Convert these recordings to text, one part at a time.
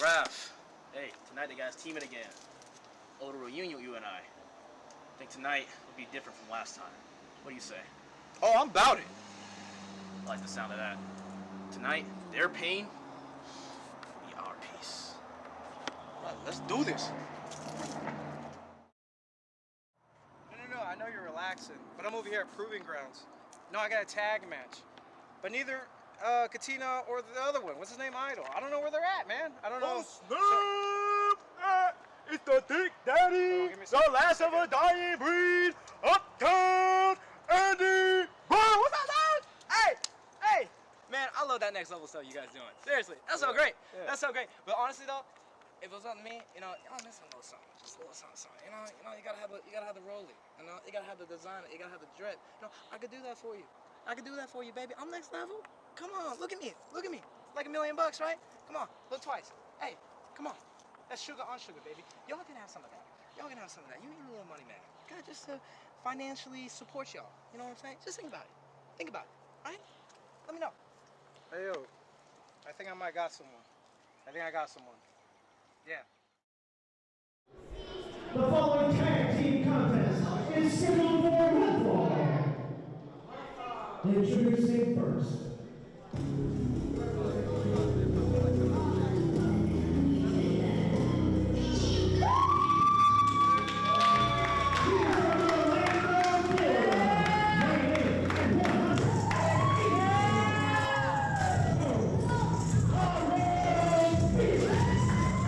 Raph, hey, tonight the guys teaming again. A little reunion with you and I. I think tonight will be different from last time. What do you say? Oh, I'm about it. I like the sound of that. Tonight, their pain will be our peace. All right, let's do this. No, I know you're relaxing, but I'm over here at Proving Grounds. No, I got a tag match. But neither Katina or the other one, what's his name, Idol. I don't know where they're at, man. I don't know. Oh, snap! It's the Thick Daddy, the last of a dying breed, Uptown Andy Brown. What's up, man? Hey, man, I love that next level stuff you guys doing. Seriously, that's so great. Yeah. That's so great. But honestly though, if it was up to me, you know, y'all missing a little something, just a little something. You know, you gotta have the rolling. You know, you gotta have the design. You gotta have the drip. You know, I could do that for you. I could do that for you, baby. I'm next level. Come on, look at me. Look at me. Like $1 million, right? Come on, look twice. Hey, come on. That's sugar on sugar, baby. Y'all can have some of that. Y'all can have some of that. You need a little money, man. God, just to financially support y'all. You know what I'm saying? Just think about it. Think about it. All right? Let me know. Hey, yo. I think I might got someone. Yeah. The following tag team contest is scheduled for one fall. Introducing first.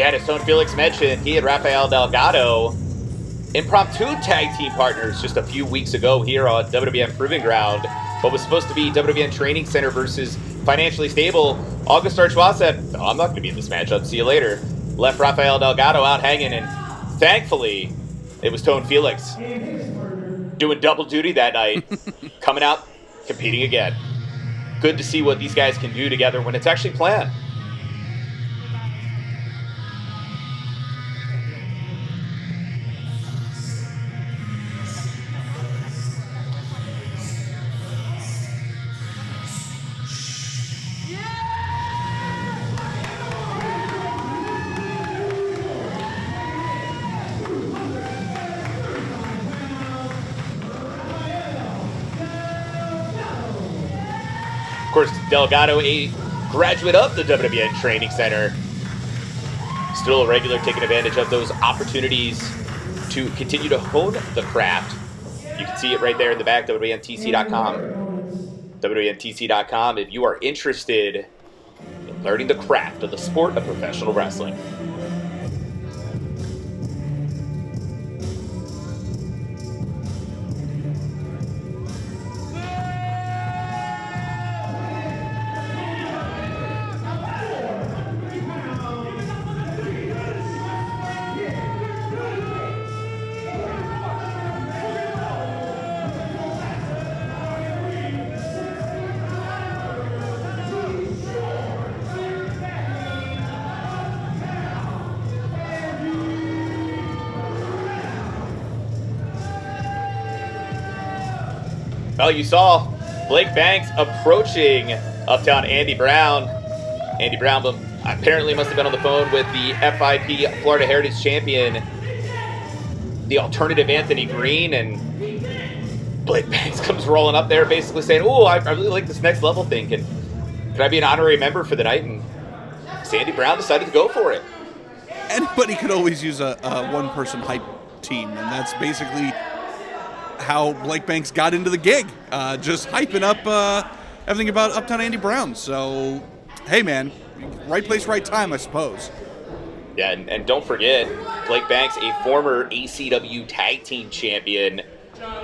As Tone Felix mentioned, he and Rafael Delagdo, impromptu tag team partners just a few weeks ago here on WWN Proving Ground. What was supposed to be WWN Training Center versus Financially Stable, August Archois said, oh, I'm not going to be in this matchup, see you later. Left Rafael Delagdo out hanging, and thankfully, it was Tone Felix doing double duty that night, coming out, competing again. Good to see what these guys can do together when it's actually planned. Of course, Delagdo, a graduate of the WWN Training Center, still a regular, taking advantage of those opportunities to continue to hone the craft. You can see it right there in the back, WWNTC.com. WWNTC.com if you are interested in learning the craft of the sport of professional wrestling. Well, you saw Blake Banks approaching Uptown Andy Brown. Andy Brown apparently must have been on the phone with the FIP Florida Heritage Champion, the alternative Anthony Green, and Blake Banks comes rolling up there basically saying, oh, I really like this next level thing. Can I be an honorary member for the night? And Andy Brown decided to go for it. Anybody could always use a one-person hype team, and that's basically how Blake Banks got into the gig, just hyping up everything about Uptown Andy Brown. So, hey man, right place, right time, I suppose. Yeah, and don't forget, Blake Banks, a former ACW tag team champion,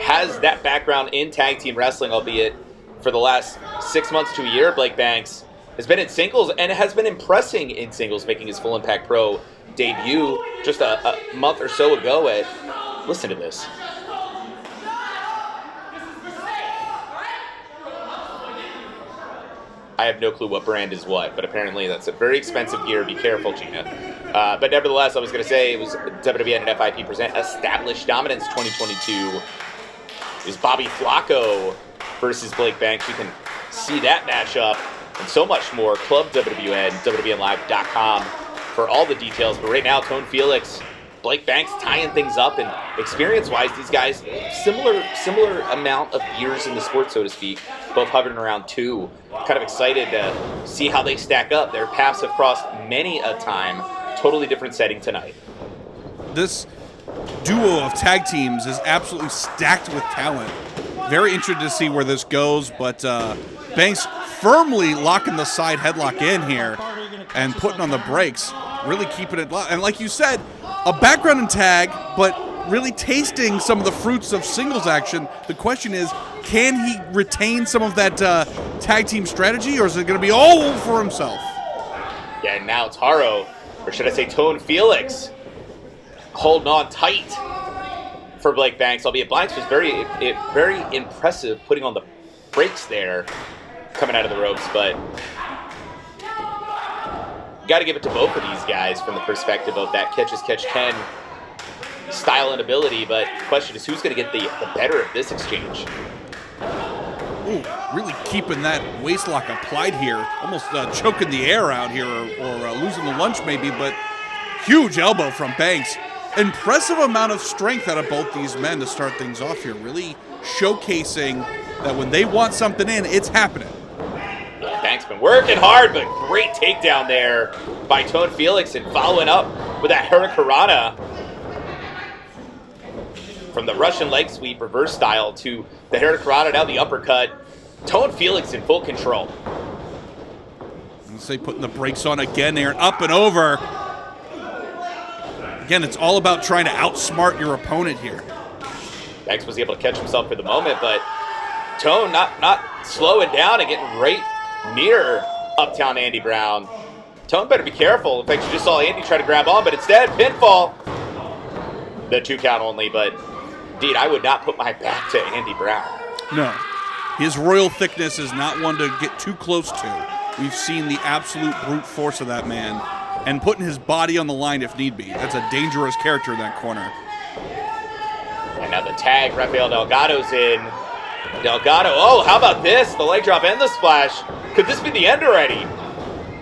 has that background in tag team wrestling, albeit for the last 6 months to a year. Blake Banks has been in singles and has been impressing in singles, making his Full Impact Pro debut just a month or so ago listen to this. I have no clue what brand is what, but apparently that's a very expensive gear. Be careful, Gina. But nevertheless, I was going to say it was WWN and FIP present Established Dominance 2022. It was Bobby Flacco versus Blake Banks. You can see that matchup and so much more. Club WWN, WWNlive.com for all the details. But right now, Tone Felix, Blake Banks tying things up, and experience-wise, these guys, similar amount of years in the sport, so to speak, both hovering around 2. Kind of excited to see how they stack up. Their paths have crossed many a time. Totally different setting tonight. This duo of tag teams is absolutely stacked with talent. Very interested to see where this goes, but Banks firmly locking the side headlock in here and putting on the brakes, really keeping it locked. And like you said, a background in tag, but really tasting some of the fruits of singles action. The question is, can he retain some of that tag team strategy, or is it going to be all for himself? Yeah, and now Taro, or should I say Tone Felix, holding on tight for Blake Banks, albeit Banks was very impressive putting on the brakes there, coming out of the ropes, but got to give it to both of these guys from the perspective of that catch-as-catch-can style and ability, but the question is who's going to get the better of this exchange? Ooh, really keeping that waist lock applied here, almost choking the air out here, or losing the lunch maybe, but huge elbow from Banks. Impressive amount of strength out of both these men to start things off here, really showcasing that when they want something in, it's happening. Yeah, Banks been working hard, but great takedown there by Tone Felix, and following up with that Hurricanrana from the Russian leg sweep reverse style to the Hurricanrana, now the uppercut. Tone Felix in full control. Let's say putting the brakes on again there, up and over. Again, it's all about trying to outsmart your opponent here. Banks was able to catch himself for the moment, but Tone not slowing down and getting right near Uptown Andy Brown. Tone better be careful. In fact, you just saw Andy try to grab on, but instead, pinfall. The 2 count only, but indeed, I would not put my back to Andy Brown. No. His royal thickness is not one to get too close to. We've seen the absolute brute force of that man, and putting his body on the line if need be. That's a dangerous character in that corner. And now the tag, Rafael Delgado's in. Delgado, oh, how about this? The leg drop and the splash. Could this be the end already?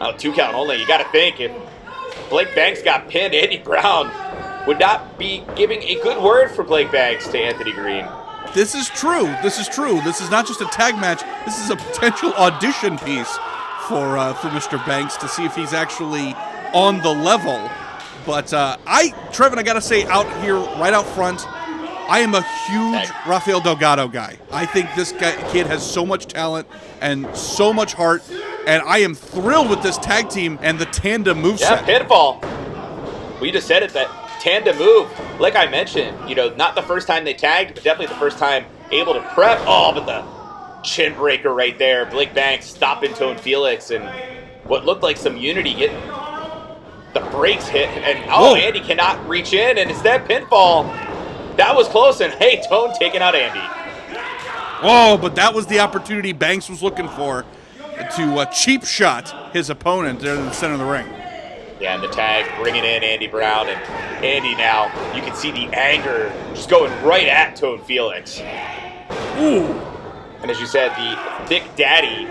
Oh, 2 count only. You got to think, if Blake Banks got pinned, Andy Brown would not be giving a good word for Blake Banks to Anthony Green. This is true. This is true. This is not just a tag match. This is a potential audition piece for Mr. Banks to see if he's actually on the level. But Trevin, I got to say out here, right out front, I am a huge Rafael Delgado guy. I think this kid has so much talent and so much heart, and I am thrilled with this tag team and the tandem moveset. Yeah, pinfall. We just said it, that tandem move. Like I mentioned, not the first time they tagged, but definitely the first time able to prep. Oh, but the chin breaker right there. Blake Banks stopping Tone Felix, and what looked like some unity getting the brakes hit, and Andy cannot reach in, and instead pinfall. That was close, and hey, Tone taking out Andy. Oh, but that was the opportunity Banks was looking for to cheap shot his opponent there in the center of the ring. Yeah, and the tag bringing in Andy Brown, and Andy now, you can see the anger just going right at Tone Felix. Ooh. And as you said, the Thick Daddy,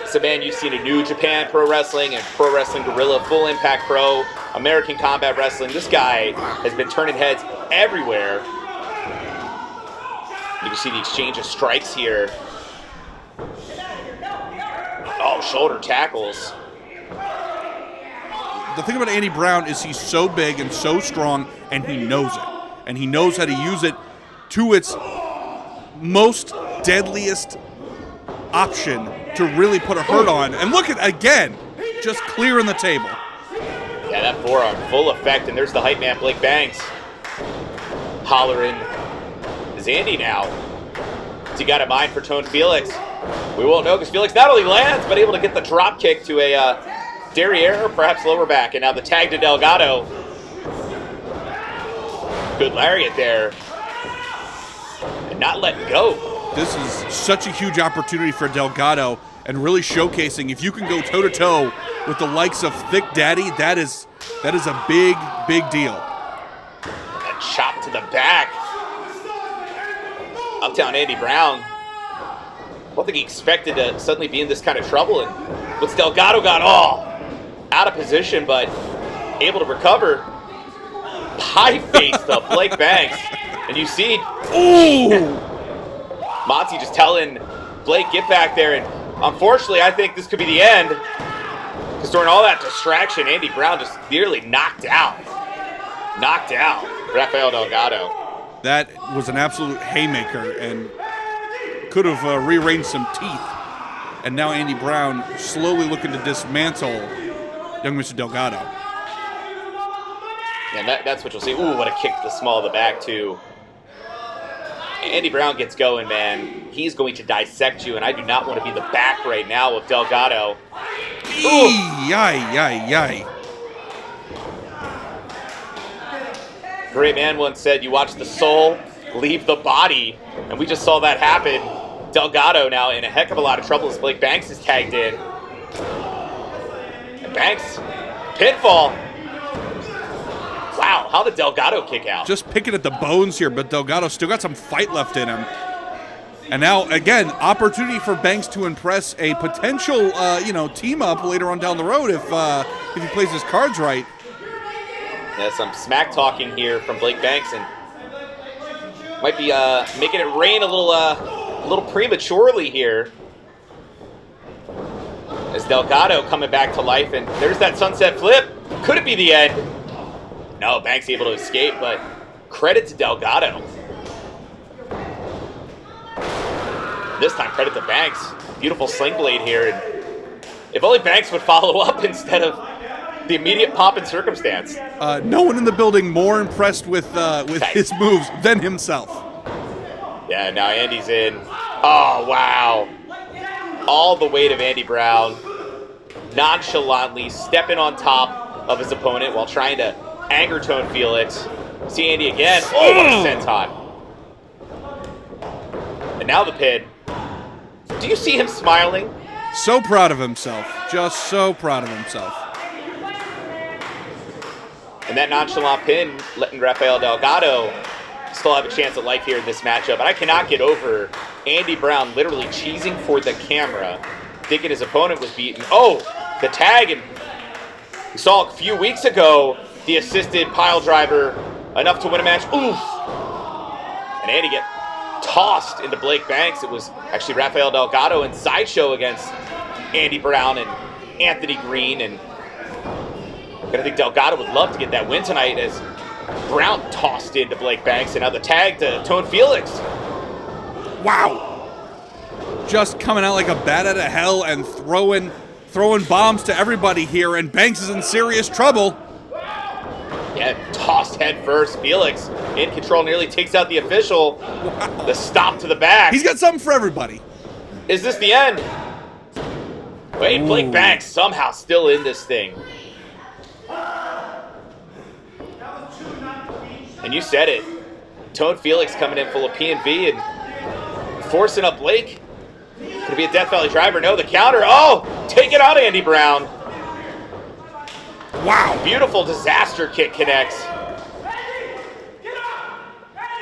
it's a man you've seen in New Japan Pro Wrestling and Pro Wrestling Guerrilla, Full Impact Pro, American Combat Wrestling. This guy has been turning heads everywhere. You can see the exchange of strikes here. Oh, shoulder tackles. The thing about Andy Brown is he's so big and so strong, and he knows it. And he knows how to use it to its most deadliest option to really put a hurt on. And look at, again, just clearing the table. Yeah, that forearm, full effect, and there's the hype man, Blake Banks, hollering. Is Andy now? Has he got a mind for Tone Felix? We won't know, because Felix not only lands, but able to get the drop kick to a derriere, or perhaps lower back, and now the tag to Delgado. Good lariat there. And not letting go. This is such a huge opportunity for Delgado, and really showcasing if you can go toe-to-toe with the likes of Thick Daddy, that is a big, big deal. A chop to the back. Uptown Andy Brown. I don't think he expected to suddenly be in this kind of trouble, and what's Delgado got all out of position, but able to recover. High face to Blake Banks. And you see, Ooh! Monty just telling Blake, get back there. And unfortunately, I think this could be the end. Because during all that distraction, Andy Brown just nearly knocked out. Knocked out Rafael Delgado. That was an absolute haymaker and could have rearranged some teeth. And now Andy Brown slowly looking to dismantle young Mr. Delgado. And that's what you'll see. Ooh, what a kick to the small of the back, too. Andy Brown gets going, man. He's going to dissect you, and I do not want to be the back right now of Delgado. Yay. Great man once said, you watch the soul leave the body, and we just saw that happen. Delgado now in a heck of a lot of trouble as Blake Banks is tagged in. And Banks, pinfall. Wow, how did Delgado kick out? Just picking at the bones here, but Delgado still got some fight left in him. And now, again, opportunity for Banks to impress a potential, team up later on down the road if he plays his cards right. Yeah, some smack talking here from Blake Banks, and might be making it rain a little prematurely here. As Delgado coming back to life, and there's that sunset flip. Could it be the end? No, Banks able to escape, but credit to Delgado. This time, credit to Banks. Beautiful sling blade here. And if only Banks would follow up instead of the immediate pomp and circumstance. No one in the building more impressed with his moves than himself. Yeah, now Andy's in. Oh, wow. All the weight of Andy Brown nonchalantly stepping on top of his opponent while trying to anger tone Felix. See Andy again. Oh, what a senton. And now the pin. Do you see him smiling? So proud of himself. Just so proud of himself. And that nonchalant pin letting Rafael Delgado still have a chance at life here in this matchup. And I cannot get over Andy Brown literally cheesing for the camera, thinking his opponent was beaten. Oh, the tag. And we saw a few weeks ago the assisted pile driver enough to win a match. Oof. And Andy get tossed into Blake Banks. It was actually Rafael Delgado and Sideshow against Andy Brown and Anthony Green. And I think Delgado would love to get that win tonight as Brown tossed into Blake Banks. And now the tag to Tone Felix. Wow. Just coming out like a bat out of hell and throwing bombs to everybody here. And Banks is in serious trouble. Yeah, tossed head first. Felix in control, nearly takes out the official. Wow. The stop to the back. He's got something for everybody. Is this the end? Wait, Blake Banks somehow still in this thing. And you said it. Tone Felix coming in full of P&V and forcing up Blake. Could it be a Death Valley driver? No, the counter. Oh, take it out, Andy Brown. Wow, beautiful disaster kick connects.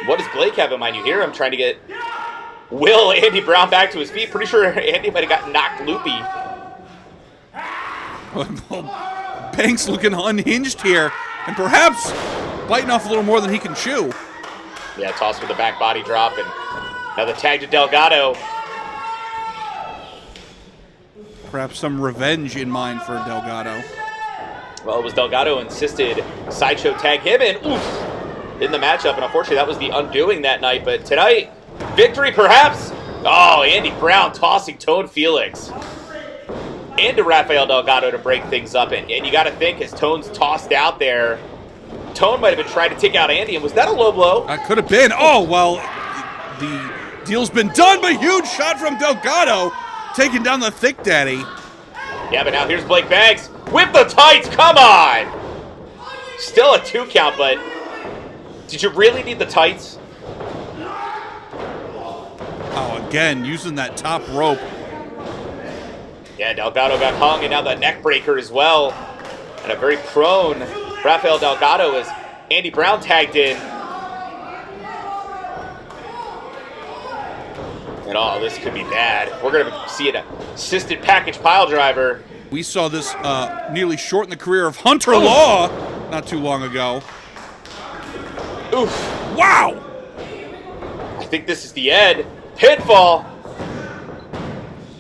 What does Blake have in mind? You hear him trying to will Andy Brown back to his feet. Pretty sure Andy might have gotten knocked loopy. Banks looking unhinged here, and perhaps biting off a little more than he can chew. Yeah, toss with the back body drop, and now the tag to Delgado. Perhaps some revenge in mind for Delgado. Well, it was Delgado insisted Sideshow tag him in. Oof, in the matchup, and unfortunately that was the undoing that night. But tonight, victory perhaps. Oh, Andy Brown tossing Tone Felix into Rafael Delgado to break things up. And you got to think, as Tone's tossed out there, Tone might have been trying to take out Andy. And was that a low blow? That could have been. Oh, well, the deal's been done, but huge shot from Delgado, taking down the Thick Daddy. Yeah, but now here's Blake Banks with the tights. Come on. Still a 2 count, but did you really need the tights? Oh, again, using that top rope. Yeah, Delgado got hung, and now the neck breaker as well. And a very prone Rafael Delgado as Andy Brown tagged in. And oh, this could be bad. We're going to see an assisted package pile driver. We saw this nearly shorten the career of Hunter Law. not too long ago. Oof. Wow! I think this is the end. Pinfall.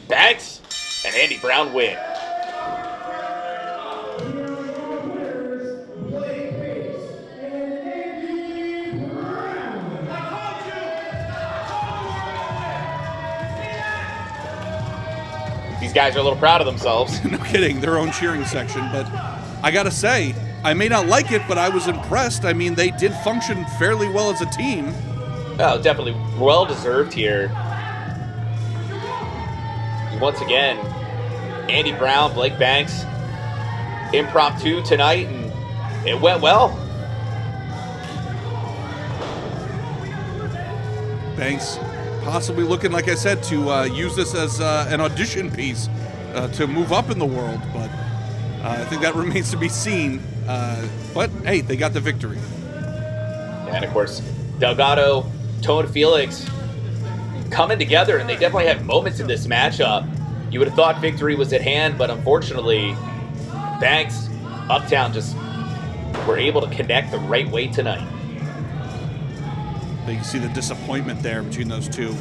Banks and Andy Brown win. These guys are a little proud of themselves. No kidding, their own cheering section. But I gotta say, I may not like it, but I was impressed. I mean, they did function fairly well as a team. Oh, definitely well-deserved here. Once again, Andy Brown, Blake Banks, impromptu tonight, and it went well. Banks possibly looking, like I said, to use this as an audition piece to move up in the world, but I think that remains to be seen. But hey, they got the victory. And of course, Delagdo, Tone, Felix coming together, and they definitely had moments in this matchup. You would have thought victory was at hand, but unfortunately, Banks, Uptown just were able to connect the right way tonight. You can see the disappointment there between those two.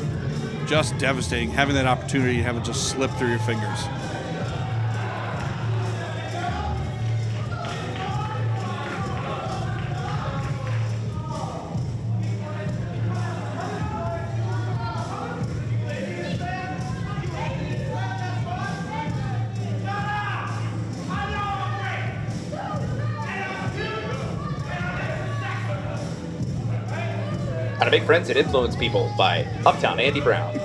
Just devastating, having that opportunity to have it just slip through your fingers. How to Make Friends and Influence People by Uptown Andy Brown.